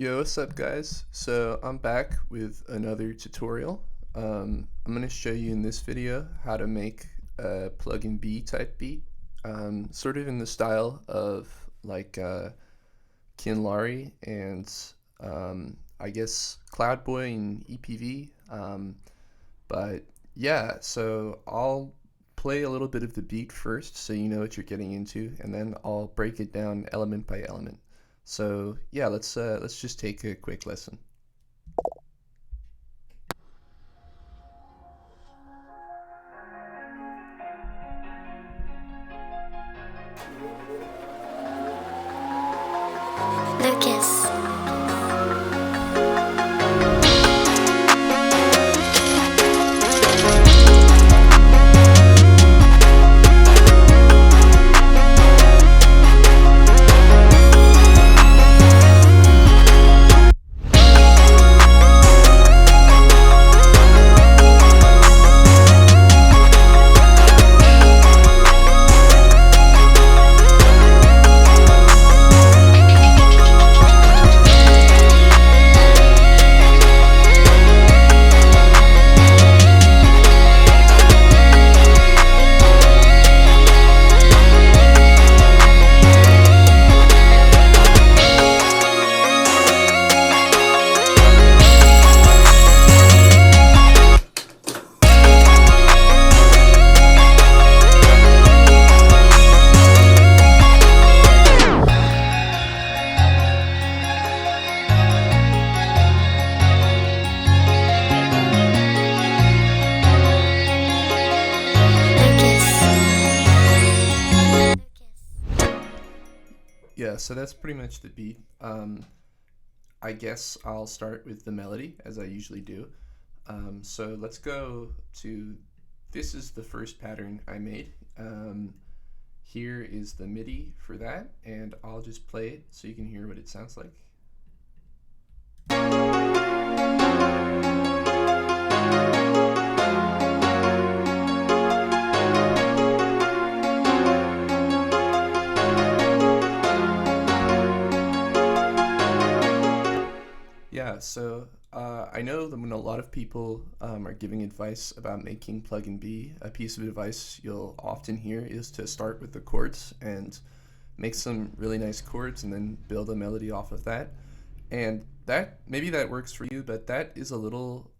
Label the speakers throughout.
Speaker 1: Yo, what's up guys? So I'm back with another tutorial. I'm going to show you in this video how to make a pluggnb type beat, sort of in the style of like kynlary and I guess Cloudboy and EPV. But yeah, so I'll play a little bit of the beat first so you know what you're getting into, and then I'll break it down element by element. So yeah, let's just take a quick listen.
Speaker 2: Lucas.
Speaker 1: Yeah, so that's pretty much the beat. I guess I'll start with the melody as I usually do. So let's go to, this is the first pattern I made. Here is the MIDI for that, and I'll just play it so you can hear what it sounds like. Yeah, so I know that when a lot of people are giving advice about making pluggnb, a piece of advice you'll often hear is to start with the chords and make some really nice chords and then build a melody off of that. And that, maybe that works for you, but that is a little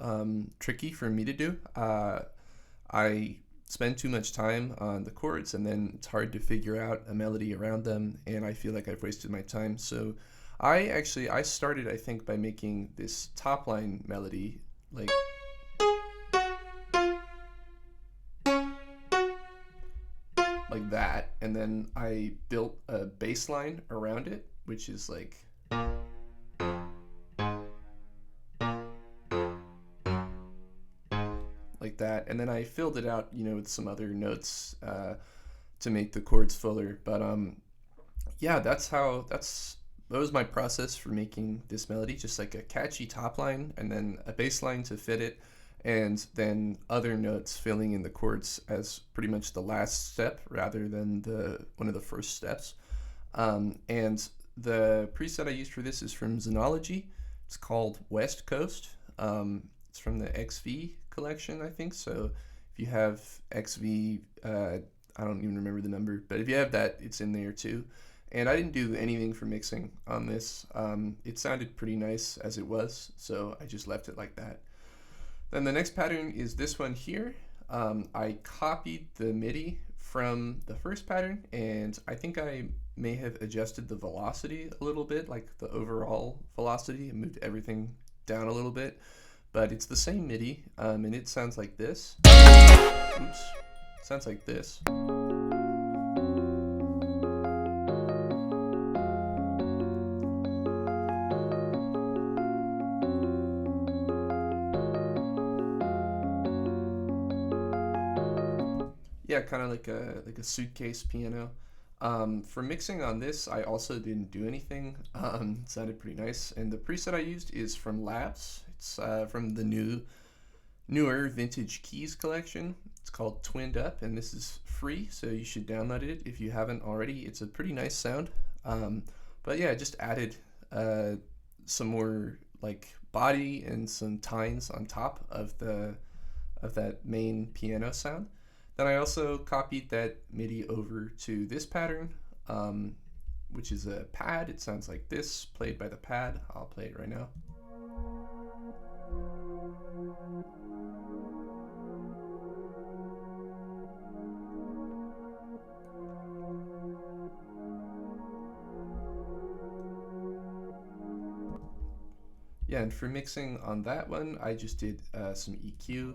Speaker 1: tricky for me to do. I spend too much time on the chords and then it's hard to figure out a melody around them, and I feel like I've wasted my time. So I started, I think, by making this top line melody like that, and then I built a bass line around it, which is like that, and then I filled it out, you know, with some other notes to make the chords fuller. But yeah, that was my process for making this melody, just like a catchy top line and then a bass line to fit it, and then other notes filling in the chords as pretty much the last step rather than one of the first steps. And the preset I used for this is from Xenology. It's called West Coast. It's from the XV collection, I think. So if you have XV, I don't even remember the number, but if you have that, it's in there too. And I didn't do anything for mixing on this. It sounded pretty nice as it was, so I just left it like that. Then the next pattern is this one here. I copied the MIDI from the first pattern, and I think I may have adjusted the velocity a little bit, like the overall velocity, and moved everything down a little bit. But it's the same MIDI, and it sounds like this. Oops, it sounds like this. Yeah, kind of like a suitcase piano. For mixing on this, I also didn't do anything. It sounded pretty nice, and the preset I used is from Labs. It's from the newer vintage keys collection. It's called Twinned Up, and this is free, so you should download it if you haven't already. It's a pretty nice sound. But yeah, I just added some more like body and some tines on top of that main piano sound. Then I also copied that MIDI over to this pattern, which is a pad. It sounds like this, played by the pad. I'll play it right now. Yeah, and for mixing on that one, I just did some EQ.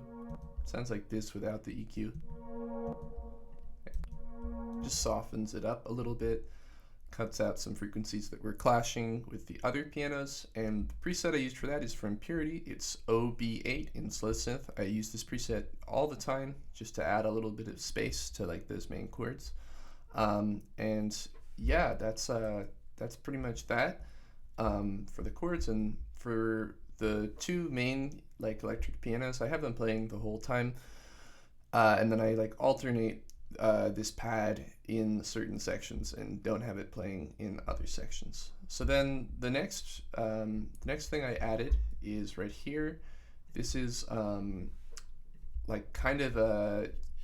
Speaker 1: Sounds like this without the EQ. Just softens it up a little bit, cuts out some frequencies that were clashing with the other pianos, and the preset I used for that is from Purity. It's OB8 in slow synth. I use this preset all the time just to add a little bit of space to like those main chords. And yeah, that's pretty much that for the chords. And for the two main like electric pianos, I have them playing the whole time, and then I like alternate this pad in certain sections and don't have it playing in other sections. So then the next thing I added is right here. This is like kind of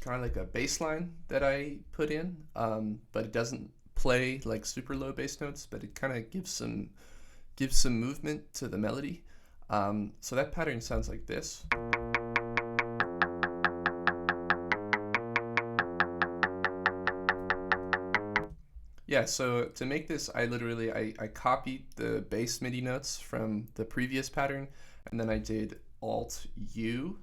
Speaker 1: like a bass line that I put in, but it doesn't play like super low bass notes, but it kind of gives some movement to the melody. So that pattern sounds like this. Yeah, so to make this, I copied the bass MIDI notes from the previous pattern, and then I did Alt U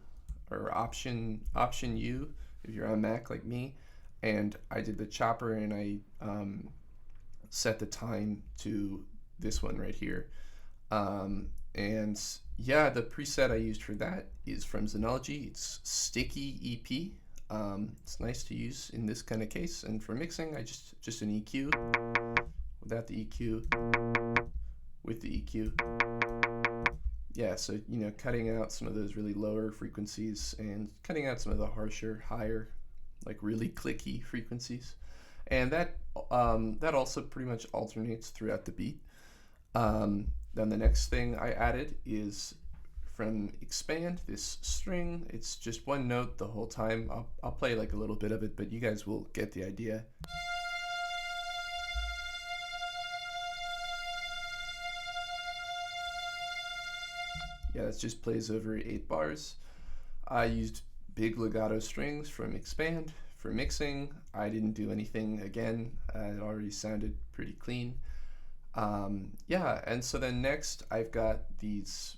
Speaker 1: or Option U if you're on Mac like me, and I did the chopper, and I set the time to this one right here. And yeah, the preset I used for that is from Xenology. It's Sticky EP. It's nice to use in this kind of case. And for mixing, I just an EQ without the EQ, with the EQ. Yeah, so cutting out some of those really lower frequencies and cutting out some of the harsher, higher, like really clicky frequencies. And that also pretty much alternates throughout the beat. Then the next thing I added is from Expand, this string. It's just one note the whole time. I'll play like a little bit of it, but you guys will get the idea. Yeah, it just plays over 8 bars. I used big legato strings from Expand. For mixing, I didn't do anything again. It already sounded pretty clean. Yeah, and so then next I've got these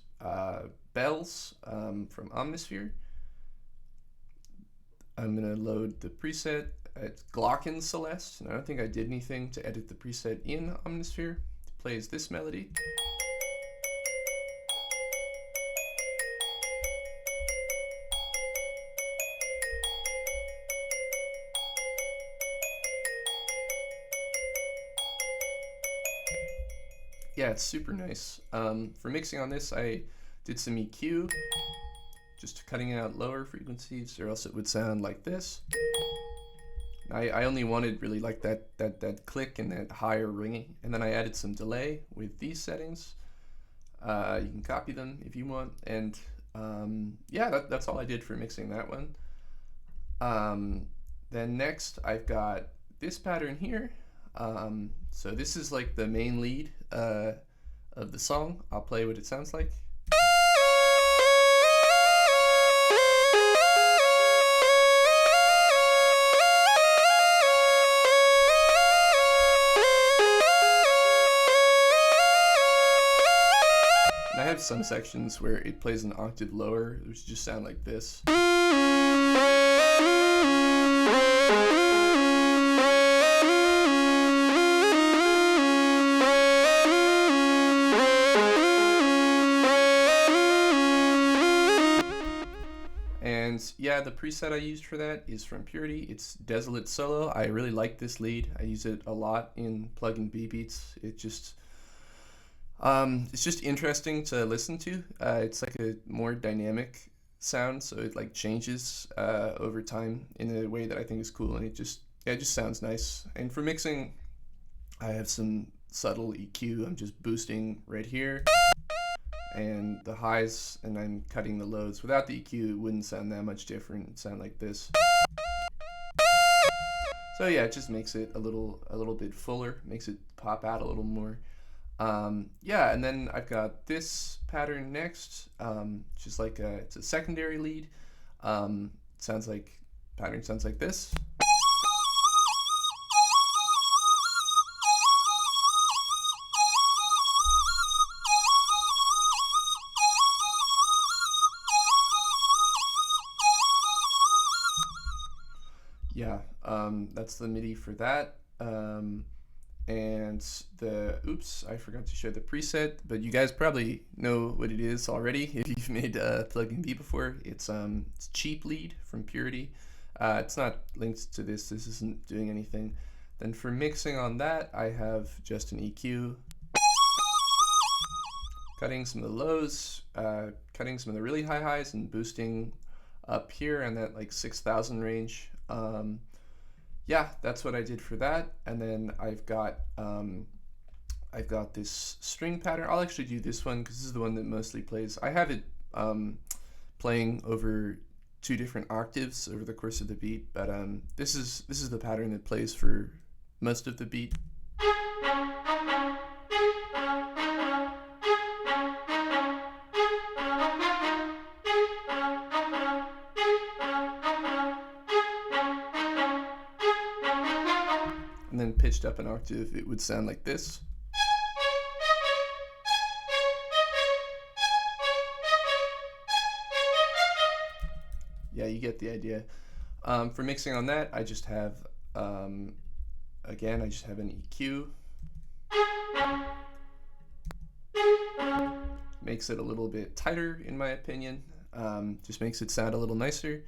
Speaker 1: bells from Omnisphere. I'm gonna load the preset. It's Glocken Celeste, and I don't think I did anything to edit the preset in Omnisphere. It plays this melody. Yeah, it's super nice. For mixing on this, I did some EQ, just cutting out lower frequencies, or else it would sound like this. I only wanted really like that click and that higher ringing, and then I added some delay with these settings. You can copy them if you want, and yeah, that's all I did for mixing that one. Then next, I've got this pattern here. So this is like the main lead of the song. I'll play what it sounds like. And I have some sections where it plays an octave lower, which just sound like this. And yeah, the preset I used for that is from Purity. It's Desolate Solo. I really like this lead. I use it a lot in plugnb beats. It's just interesting to listen to. It's like a more dynamic sound, so it like changes over time in a way that I think is cool, and it just sounds nice. And for mixing, I have some subtle EQ. I'm just boosting right here. and the highs, and I'm cutting the lows. Without the EQ, it wouldn't sound that much different. It'd sound like this. So yeah, it just makes it a little bit fuller, makes it pop out a little more. Yeah, and then I've got this pattern next, just like it's a secondary lead. Pattern sounds like this. Yeah, that's the MIDI for that. And oops, I forgot to show the preset, but you guys probably know what it is already if you've made pluggnb before. It's cheap lead from Purity. It's not linked to this isn't doing anything. Then for mixing on that, I have just an EQ, cutting some of the lows, cutting some of the really high highs, and boosting up here in that like 6,000 range. Yeah, that's what I did for that. And then I've got this string pattern. I'll actually do this one because this is the one that mostly plays. I have it playing over 2 different octaves over the course of the beat, but this is the pattern that plays for most of the beat. And then pitched up an octave, it would sound like this. Yeah, you get the idea. For mixing on that, I just have, again, I just have an EQ. Makes it a little bit tighter, in my opinion. Just makes it sound a little nicer.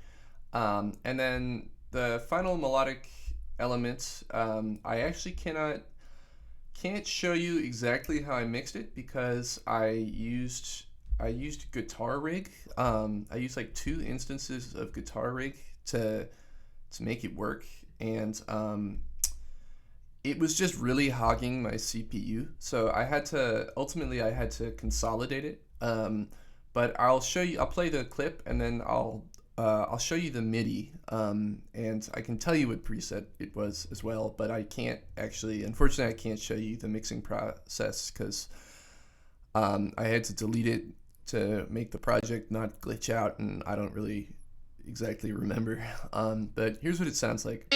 Speaker 1: And then the final melodic element, I actually can't show you exactly how I mixed it because I used guitar rig. I used like 2 instances of guitar rig to make it work, and it was just really hogging my CPU. So ultimately I had to consolidate it. But I'll play the clip, and then I'll show you the MIDI, and I can tell you what preset it was as well, but unfortunately I can't show you the mixing process because I had to delete it to make the project not glitch out, and I don't really exactly remember. But here's what it sounds like.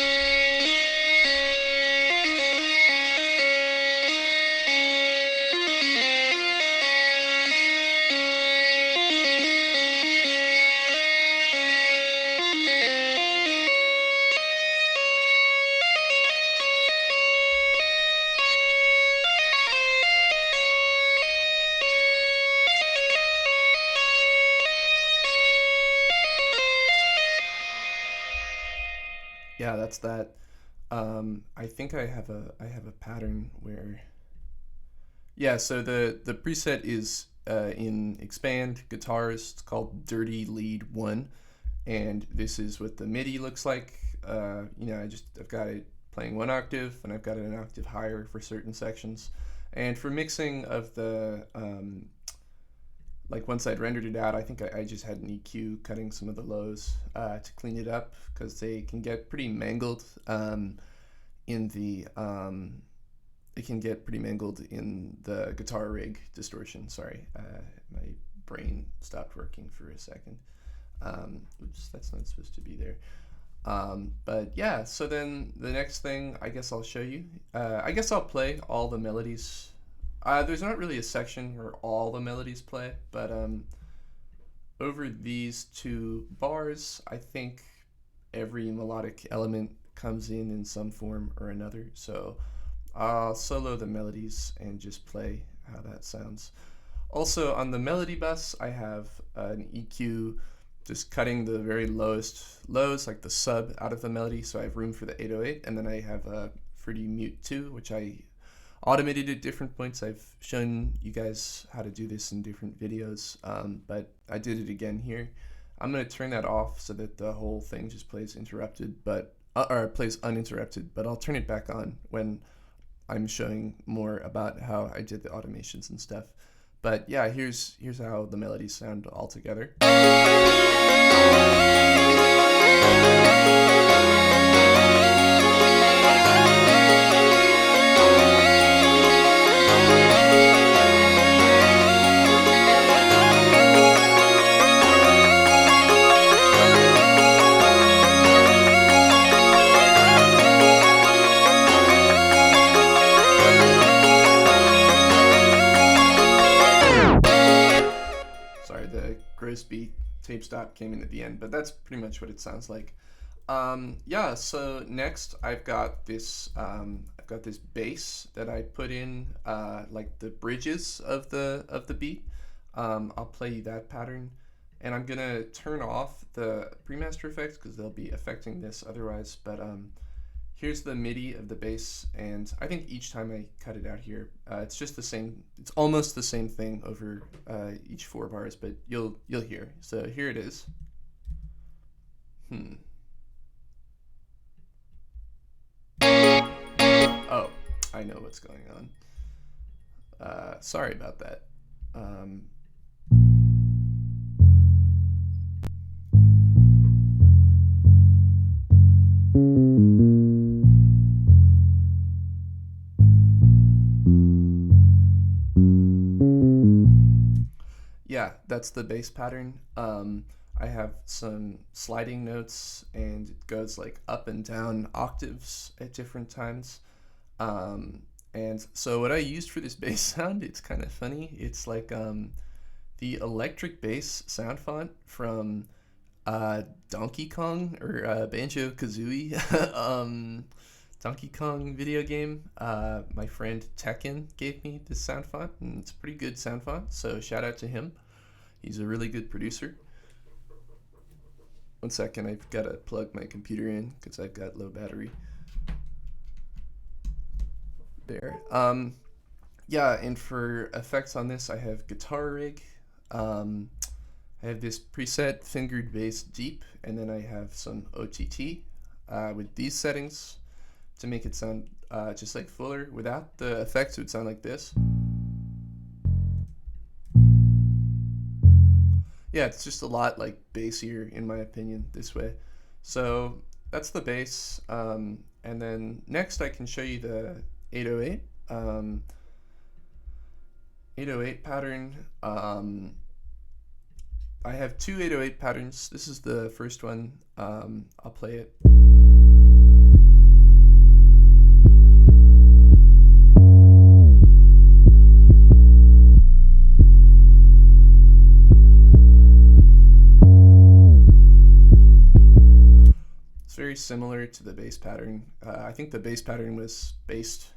Speaker 1: Yeah, that's that. I think I have a pattern where, yeah. So the preset is in expand guitars. It's called Dirty Lead 1, and this is what the MIDI looks like. I've got it playing 1 octave, and I've got it an octave higher for certain sections. And for mixing of the like once I'd rendered it out, I think I just had an EQ cutting some of the lows to clean it up because they can get pretty mangled in the guitar rig distortion. Sorry, my brain stopped working for a second. Oops, that's not supposed to be there. But yeah, so then the next thing I guess I'll show you. I guess I'll play all the melodies. There's not really a section where all the melodies play, but over these 2 bars, I think every melodic element comes in some form or another. So I'll solo the melodies and just play how that sounds. Also on the melody bus, I have an EQ just cutting the very lowest lows, like the sub, out of the melody, so I have room for the 808, and then I have a fruity mute 2, which I automated at different points. I've shown you guys how to do this in different videos, but I did it again here. I'm going to turn that off so that the whole thing just plays interrupted, or plays uninterrupted, but I'll turn it back on when I'm showing more about how I did the automations and stuff. But yeah, here's how the melodies sound all together. Sorry, the gross beat tape stop came in at the end, but that's pretty much what it sounds like. Yeah, so next I've got this bass that I put in like the bridges of the beat. I'll play you that pattern, and I'm gonna turn off the pre-master effects because they'll be affecting this otherwise. But here's the MIDI of the bass, and I think each time I cut it out here, it's just the same. It's almost the same thing over each 4 bars, but you'll hear. So here it is. Oh, I know what's going on. Sorry about that. Yeah, that's the bass pattern. I have some sliding notes, and it goes like up and down octaves at different times. And so what I used for this bass sound, it's kind of funny. It's like the electric bass sound font from Donkey Kong or Banjo-Kazooie Donkey Kong video game. My friend Tekken gave me this sound font, and it's a pretty good sound font, so shout out to him. He's a really good producer. One second, I've got to plug my computer in because I've got low battery. There. Yeah, and for effects on this, I have guitar rig. I have this preset fingered bass deep, and then I have some OTT with these settings to make it sound just like fuller. Without the effects, it would sound like this. Yeah, it's just a lot like bassier in my opinion this way. So that's the bass, and then next I can show you the 808. 808 pattern. I have 2 808 patterns. This is the first one. I'll play it. Very similar to the bass pattern. I think the bass pattern was based,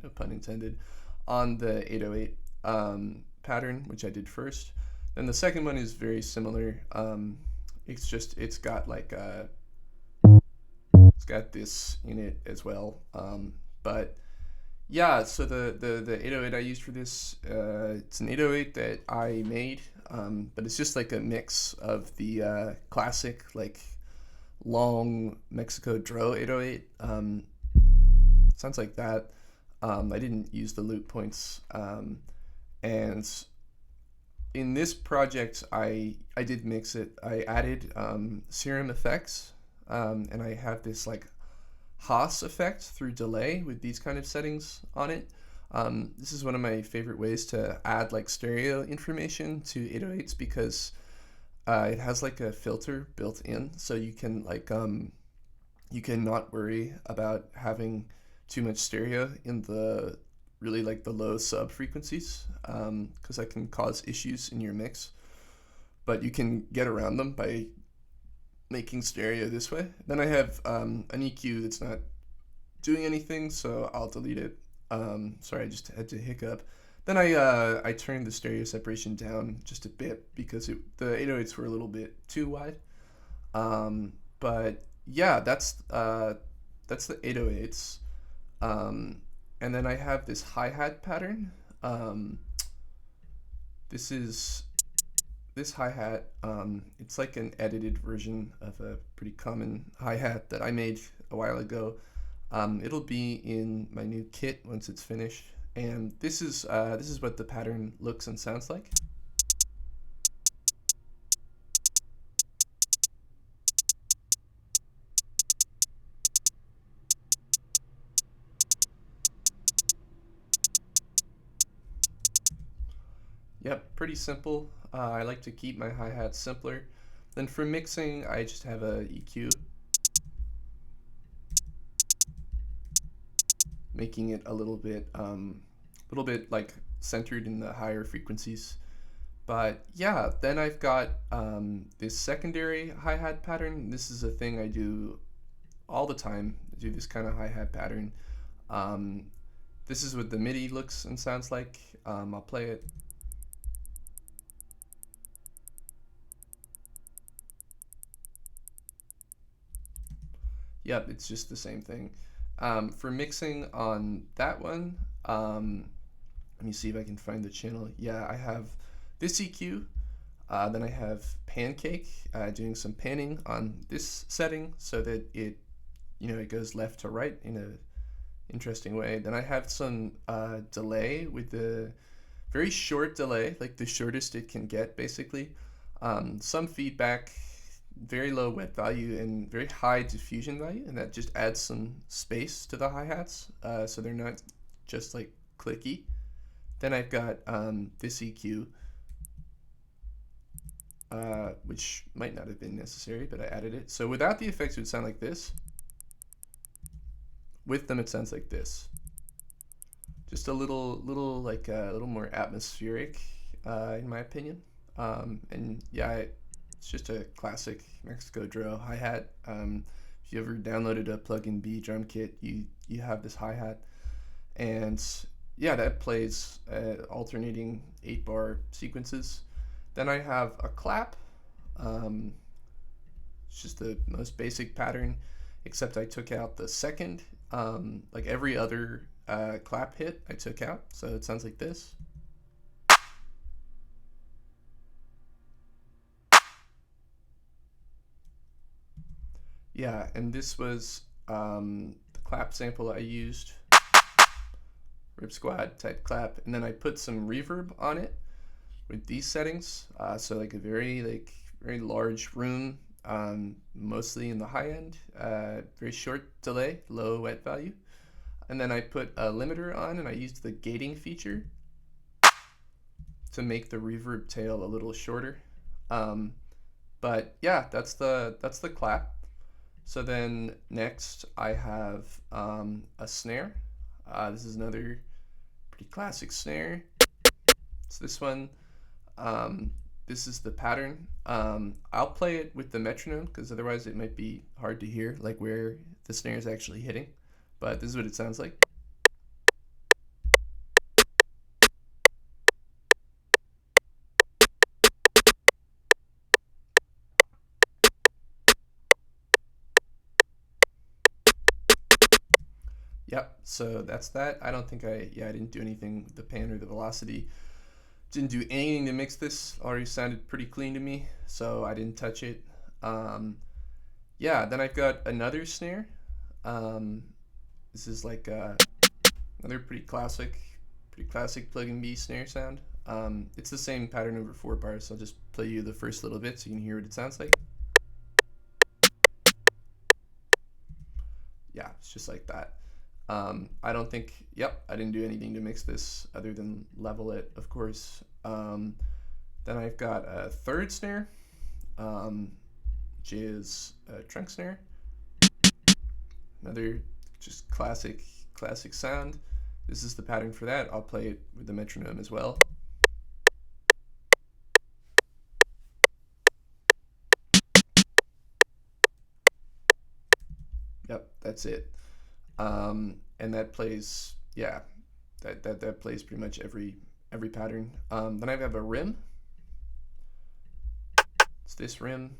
Speaker 1: no pun intended, on the 808 pattern, which I did first. Then the second one is very similar. It's got like it's got this in it as well. But yeah, so the 808 I used for this, it's an 808 that I made, but it's just like a mix of the classic like long Mexico Dro 808. Sounds like that. I didn't use the loop points, and in this project I did mix it. I added serum effects, and I have this like Haas effect through delay with these kind of settings on it. This is one of my favorite ways to add like stereo information to 808s because it has like a filter built in, so you can like you can not worry about having too much stereo in the really like the low sub frequencies, because that can cause issues in your mix, but you can get around them by making stereo this way. Then I have an EQ that's not doing anything, so I'll delete it. Sorry, I just had to hiccup. Then I turned the stereo separation down just a bit because the 808s were a little bit too wide. But yeah, that's the 808s. And then I have this hi-hat pattern. This hi-hat, it's like an edited version of a pretty common hi-hat that I made a while ago. It'll be in my new kit once it's finished. And this is what the pattern looks and sounds like. Yep, pretty simple. I like to keep my hi-hats simpler. Then for mixing, I just have a EQ, making it a little bit like centered in the higher frequencies. But yeah, then I've got this secondary hi-hat pattern. This is a thing I do all the time. I do this kind of hi-hat pattern. This is what the MIDI looks and sounds like. I'll play it. Yep, it's just the same thing. For mixing on that one, let me see if I can find the channel. Yeah, I have this EQ. Then I have Pancake, doing some panning on this setting so that it, it goes left to right in a interesting way. Then I have some delay with the very short delay, like the shortest it can get, basically. Some feedback, very low wet value, and very high diffusion value, and that just adds some space to the hi-hats, so they're not just like clicky. Then I've got this EQ, which might not have been necessary, but I added it. So without the effects, it would sound like this. With them, it sounds like this. Just a little more atmospheric, in my opinion. And yeah, it's just a classic Mexico drill hi-hat. If you ever downloaded a pluggnb drum kit, you have this hi-hat, and yeah, that plays alternating 8-bar sequences. Then I have a clap. It's just the most basic pattern, except I took out the second. Like every other clap hit I took out, so it sounds like this. Yeah, and this was the clap sample I used, Rip Squad type clap, and then I put some reverb on it with these settings, so like a very large room, mostly in the high end, very short delay, low wet value, and then I put a limiter on, and I used the gating feature to make the reverb tail a little shorter. But yeah, that's the clap. So then next I have a snare. This is another pretty classic snare. It's this one. This is the pattern. I'll play it with the metronome because otherwise it might be hard to hear like where the snare is actually hitting. But this is what it sounds like. Yep, so that's that. I don't think I didn't do anything with the pan or the velocity. Didn't do anything to mix this. Already sounded pretty clean to me, so I didn't touch it. Yeah, then I've got another snare. This is like another pretty classic pluggnb snare sound. It's the same pattern over 4 bars, so I'll just play you the first little bit so you can hear what it sounds like. Yeah, it's just like that. I don't think, I didn't do anything to mix this other than level it, of course. Then I've got a third snare, which is a trunk snare. Another just classic sound. This is the pattern for that. I'll play it with the metronome as well. Yep, that's it. And that plays, that plays pretty much every pattern. Then I have a rim. It's this rim.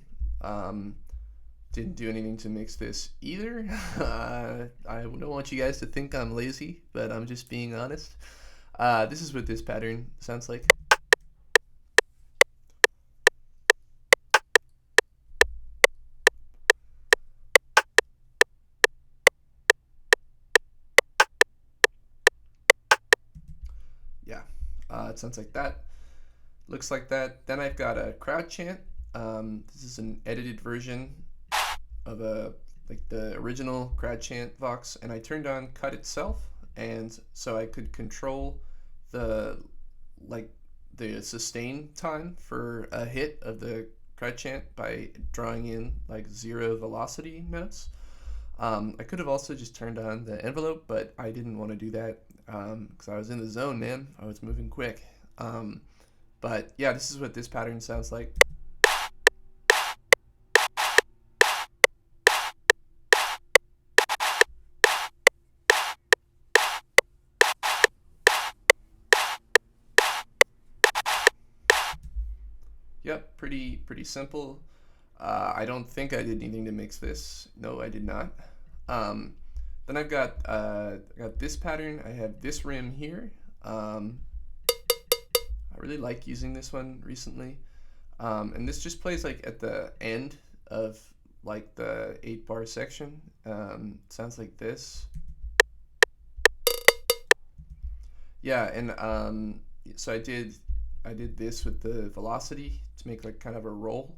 Speaker 1: Didn't do anything to mix this either. I don't want you guys to think I'm lazy, but I'm just being honest. This is what this pattern sounds like. yeah, it sounds like that. Looks like that. Then I've got a crowd chant. This is an edited version of the original crowd chant vox, and I turned on cut itself, and so I could control the the sustain time for a hit of the crowd chant by drawing in like 0 velocity notes. I could have also just turned on the envelope, but I didn't want to do that because I was in the zone, man. I was moving quick. But yeah, this is what this pattern sounds like. Yep, pretty simple. I don't think I did anything to mix this. No, I did not. Then I got this pattern. I have this rim here. I really like using this one recently. And this just plays like at the end of like the 8-bar section. Sounds like this. Yeah, and so I did this with the velocity to make like kind of a roll,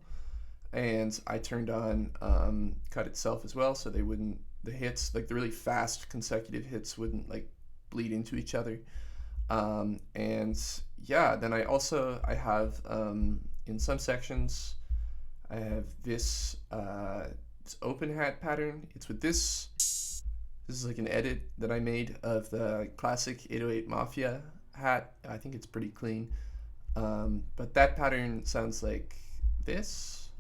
Speaker 1: and I turned on cut itself as well, so they wouldn't, the hits, like the really fast consecutive hits, wouldn't like bleed into each other. And yeah, then I have in some sections I have this open hat pattern. It's with this. This is like an edit that I made of the classic 808 Mafia hat. I think it's pretty clean. But that pattern sounds like this.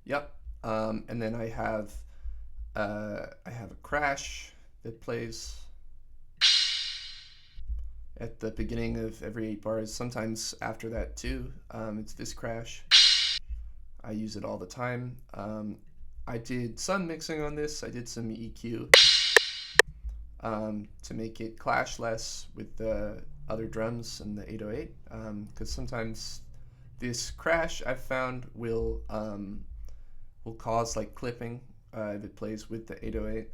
Speaker 1: Yep. And then I have a crash that plays at the beginning of every 8 bars, sometimes after that too. It's this crash. I use it all the time. I did some mixing on this. I did some EQ to make it clash less with the other drums and the 808, because sometimes this crash I've found will cause like clipping if it plays with the 808.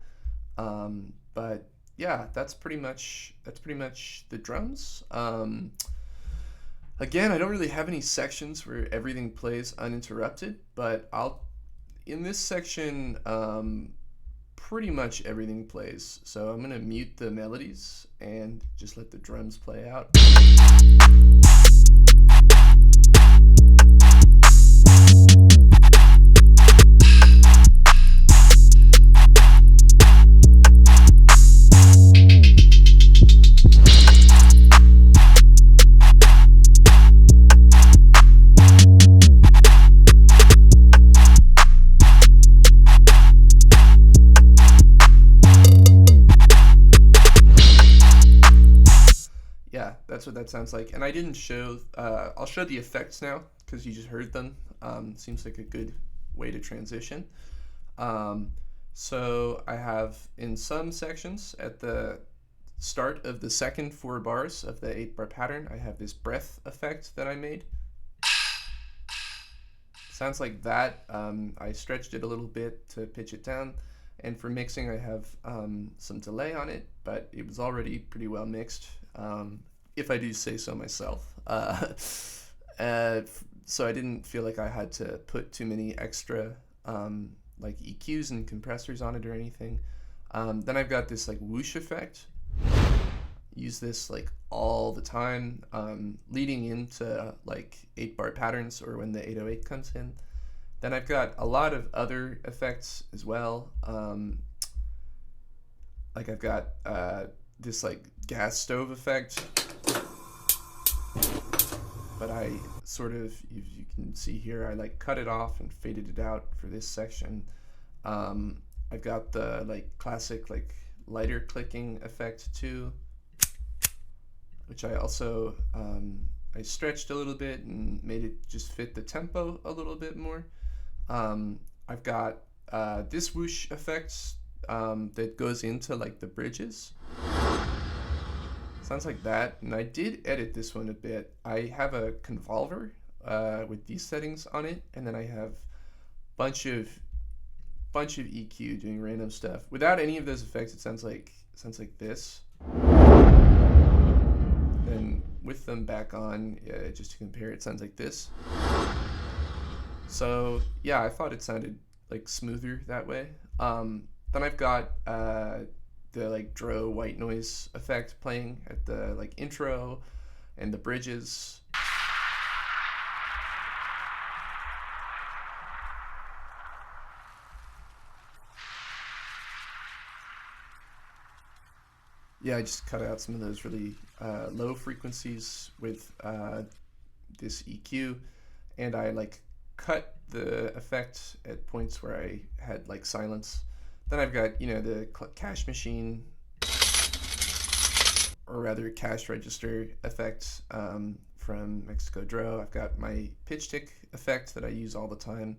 Speaker 1: But yeah, that's pretty much the drums. Again, I don't really have any sections where everything plays uninterrupted, but in this section, pretty much everything plays. So I'm gonna mute the melodies and just let the drums play out. That's what that sounds like. And I didn't show, I'll show the effects now because you just heard them. Seems like a good way to transition. So I have in some sections at the start of the second 4 bars of the 8-bar pattern, I have this breath effect that I made. Sounds like that. I stretched it a little bit to pitch it down. And for mixing, I have some delay on it, but it was already pretty well mixed. If I do say so myself. So I didn't feel like I had to put too many extra like EQs and compressors on it or anything. Then I've got this like whoosh effect. Use this like all the time, leading into like 8-bar patterns or when the 808 comes in. Then I've got a lot of other effects as well. Like I've got this like gas stove effect, but I sort of, you can see here, I like cut it off and faded it out for this section. I've got the like classic like lighter clicking effect too, which I also I stretched a little bit and made it just fit the tempo a little bit more. I've got this whoosh effect that goes into like the bridges. Sounds like that. And I did edit this one a bit. I have a convolver with these settings on it, and then I have bunch of EQ doing random stuff. Without any of those effects, it sounds like this. Then with them back on, just to compare, it sounds like this. So yeah, I thought it sounded like smoother that way. Then I've got the like dro white noise effect playing at the like intro and the bridges. Yeah, I just cut out some of those really low frequencies with this EQ, and I like cut the effect at points where I had like silence. Then I've got, the cash machine, or rather cash register effect from Mexico Dro. I've got my pitch tick effect that I use all the time.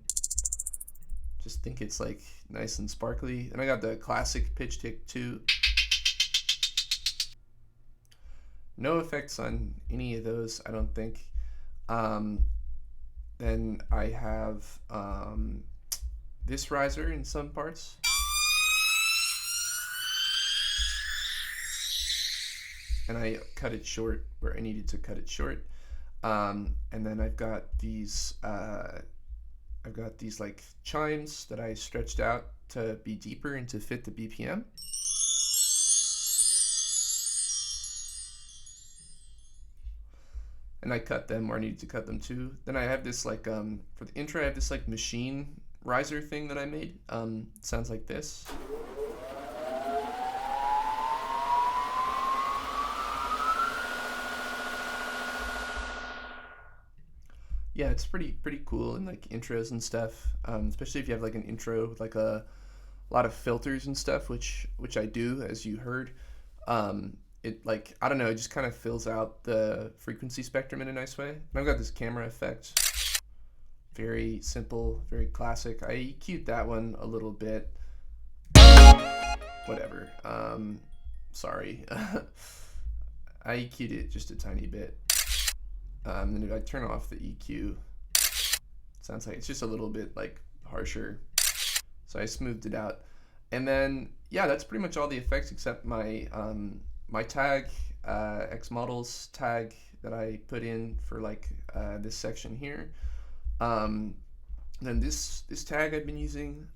Speaker 1: Just think it's like nice and sparkly. And I got the classic pitch tick too. No effects on any of those, I don't think. Then I have this riser in some parts. And I cut it short where I needed to cut it short. And then I've got these like chimes that I stretched out to be deeper and to fit the BPM. And I cut them where I needed to cut them too. Then I have this like for the intro, I have this like machine riser thing that I made. It sounds like this. Yeah, it's pretty cool in like intros and stuff, especially if you have like an intro with like a lot of filters and stuff, which I do, as you heard. It like, I don't know, it just kind of fills out the frequency spectrum in a nice way. And I've got this camera effect, very simple, very classic. I EQ'd that one a little bit. Whatever. Sorry. I EQ'd it just a tiny bit. Then if I turn off the EQ, sounds like it's just a little bit like harsher. So I smoothed it out. And then, yeah, that's pretty much all the effects except my my tag, X models tag that I put in for like this section here. Then this tag I've been using,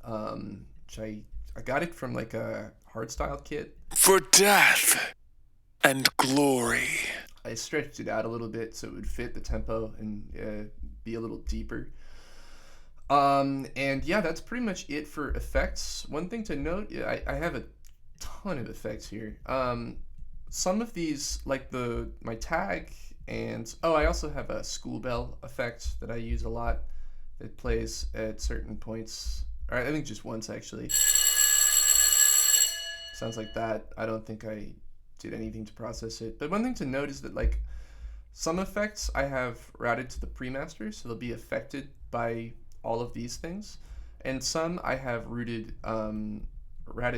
Speaker 1: which I got it from like a hardstyle kit.
Speaker 2: For death and glory.
Speaker 1: I stretched it out a little bit so it would fit the tempo and be a little deeper. And yeah, that's pretty much it for effects. One thing to note, I have a ton of effects here. Some of these, like my tag, and I also have a school bell effect that I use a lot. It plays at certain points, or I think just once actually. Sounds like that. I don't think I did anything to process it. But one thing to note is that like some effects I have routed to the pre-master, so they'll be affected by all of these things, and some I have routed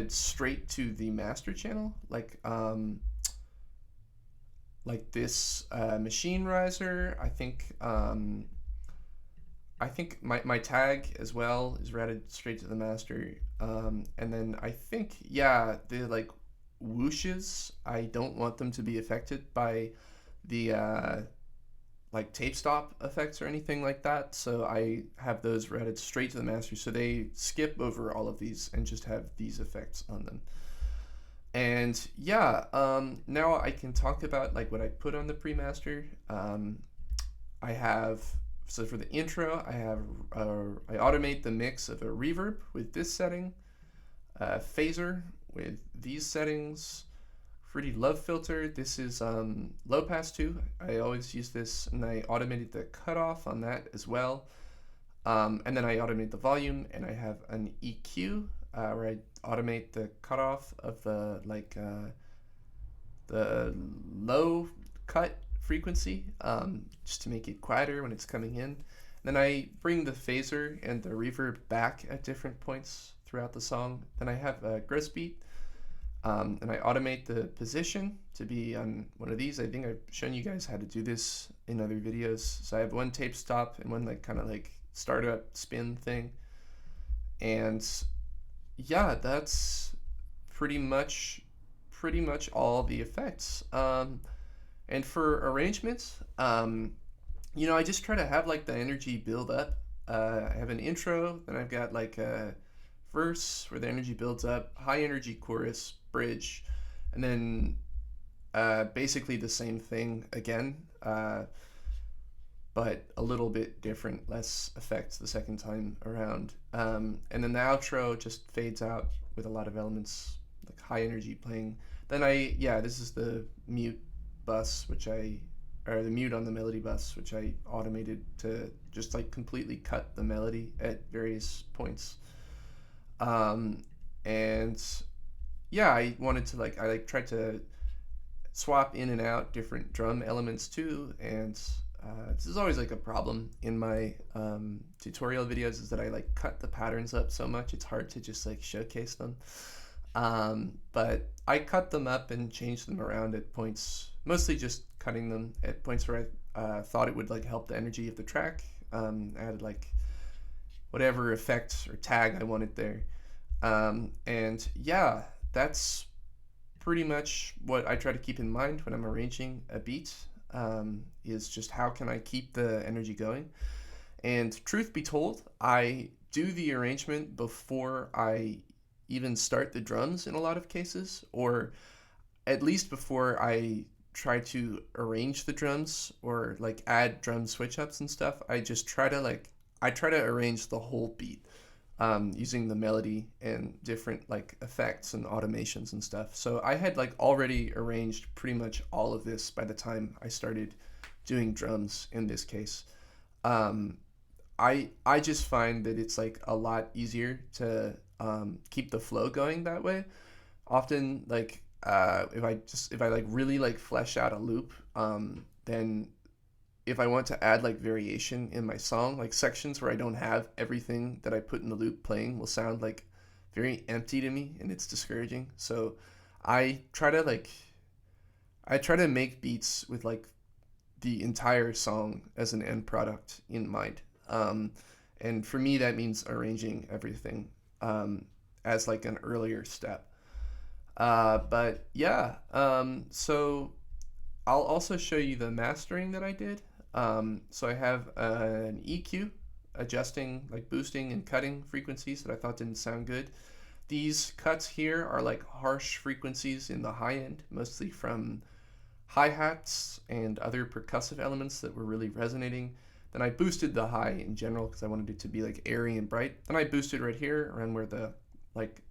Speaker 1: straight to the master channel, like this machine riser. I think my tag as well is routed straight to the master, and then I think, yeah, the like whooshes, I don't want them to be affected by the like tape stop effects or anything like that, so I have those routed straight to the master, so they skip over all of these and just have these effects on them. And yeah, now I can talk about like what I put on the pre-master. I have, so for the intro, I automate the mix of a reverb with this setting, phaser with these settings, fruity love filter. This is low pass too. I always use this, and I automated the cutoff on that as well. And then I automate the volume, and I have an EQ where I automate the cutoff of the low cut frequency, just to make it quieter when it's coming in. Then I bring the phaser and the reverb back at different points throughout the song. Then I have a gross beat, And I automate the position to be on one of these. I think I've shown you guys how to do this in other videos. So I have one tape stop and one like kind of like startup spin thing. And yeah, that's pretty much all the effects. And for arrangements, I just try to have like the energy build up. I have an intro, then I've got like a verse where the energy builds up, high energy chorus, bridge, and then basically the same thing again, but a little bit different, less effects the second time around. And then the outro just fades out with a lot of elements like high energy playing. Then this is the mute bus, or the mute on the melody bus, which I automated to just like completely cut the melody at various points. And yeah, I wanted to I tried to swap in and out different drum elements too, and this is always like a problem in my tutorial videos, is that I like cut the patterns up so much it's hard to just like showcase them. But I cut them up and changed them around at points, mostly just cutting them at points where I thought it would like help the energy of the track. I added like whatever effect or tag I wanted there. And yeah, that's pretty much what I try to keep in mind when I'm arranging a beat, is just how can I keep the energy going. And truth be told, I do the arrangement before I even start the drums in a lot of cases, or at least before I try to arrange the drums or like add drum switch ups and stuff. I just try to arrange the whole beat, using the melody and different like effects and automations and stuff. So I had like already arranged pretty much all of this by the time I started doing drums in this case. I just find that it's like a lot easier to keep the flow going that way. Often like if I like really like flesh out a loop, then if I want to add like variation in my song, like sections where I don't have everything that I put in the loop playing will sound like very empty to me, and it's discouraging. So I try to make beats with like the entire song as an end product in mind. And for me, that means arranging everything as like an earlier step. But yeah, so I'll also show you the mastering that I did. So I have an EQ adjusting, like boosting and cutting frequencies that I thought didn't sound good. These cuts here are like harsh frequencies in the high end, mostly from hi-hats and other percussive elements that were really resonating. Then I boosted the high in general because I wanted it to be like airy and bright. Then I boosted right here around where the like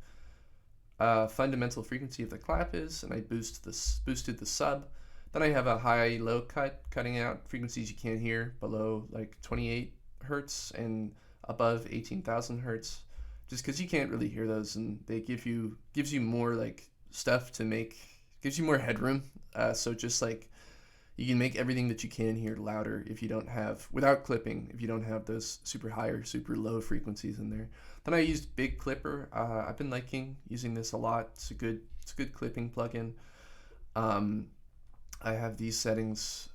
Speaker 1: fundamental frequency of the clap is, and I boosted the sub. Then I have a high-low cut, cutting out frequencies you can't hear below like 28 hertz and above 18,000 hertz, just because you can't really hear those, and they gives you more like stuff to make, gives you more headroom. So just like you can make everything that you can hear louder if you don't have, without clipping, if you don't have those super high or super low frequencies in there. Then I used Big Clipper. I've been liking using this a lot. It's a good clipping plugin. I have these settings.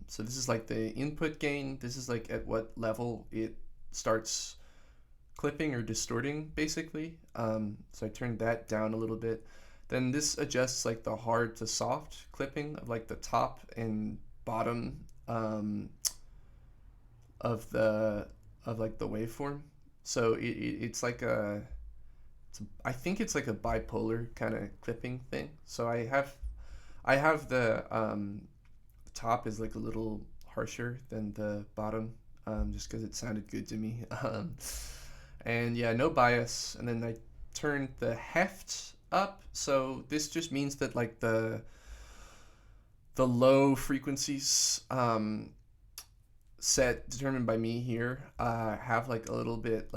Speaker 1: So this is like the input gain. This is like at what level it starts clipping or distorting, basically. So I turned that down a little bit. Then this adjusts like the hard to soft clipping of like the top and bottom of like the waveform. So it's like I think it's like a bipolar kind of clipping thing. So I have the top is like a little harsher than the bottom, just because it sounded good to me. And yeah, no bias. And then I turned the heft up. So this just means that like the low frequencies set determined by me here have like a little bit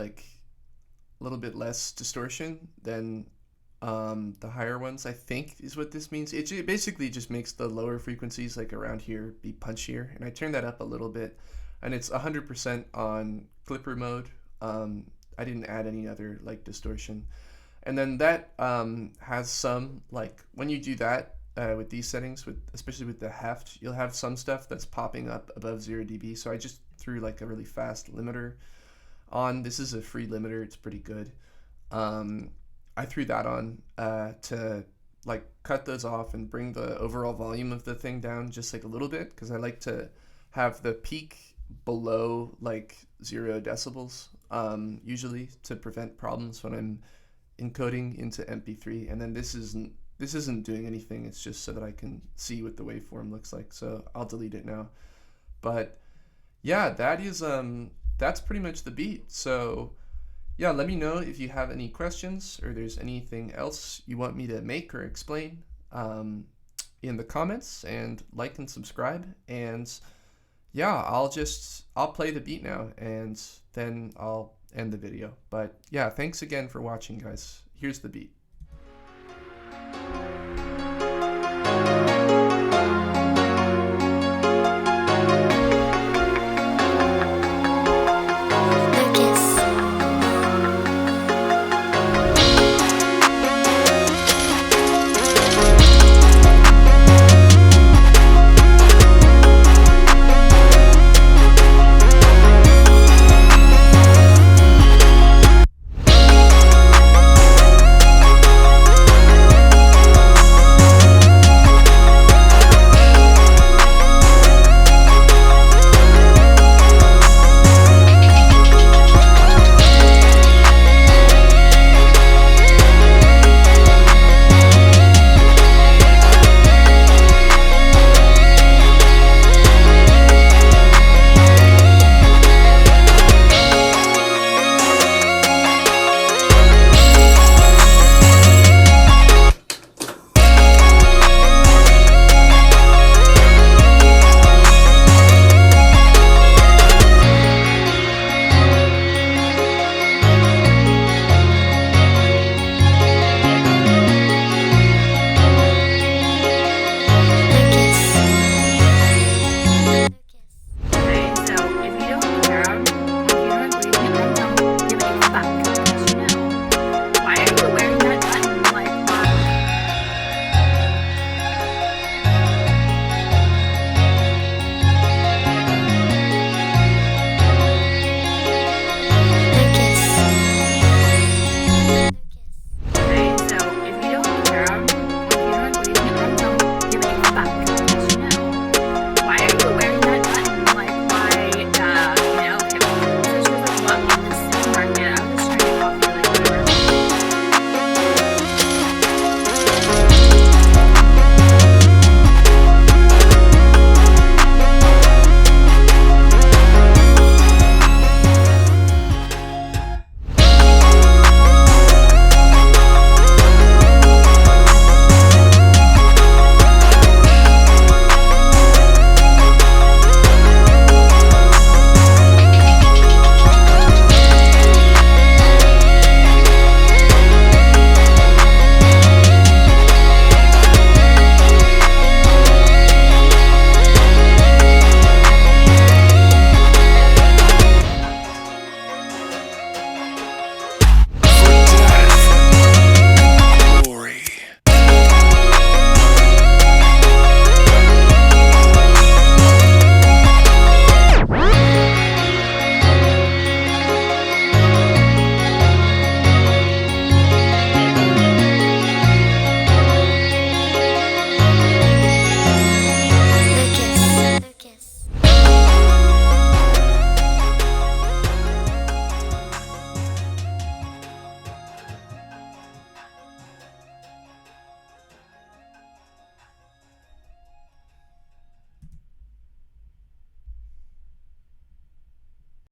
Speaker 1: less distortion than the higher ones, I think is what this means. It basically just makes the lower frequencies like around here be punchier, and I turned that up a little bit, and it's 100% on clipper mode. I didn't add any other like distortion. And then that has some, like when you do that with these settings, with especially with the heft, you'll have some stuff that's popping up above 0 dB. So I just threw like a really fast limiter on. This is a free limiter. It's pretty good. I threw that on to like cut those off and bring the overall volume of the thing down just like a little bit, because I like to have the peak below like 0 decibels usually, to prevent problems when I'm encoding into MP3. And then this isn't doing anything. It's just so that I can see what the waveform looks like. So I'll delete it now. But yeah, that is that's pretty much the beat. So yeah, let me know if you have any questions or there's anything else you want me to make or explain in the comments, and like and subscribe. And yeah, I'll play the beat now and then I'll end the video. But yeah, thanks again for watching, guys. Here's the beat.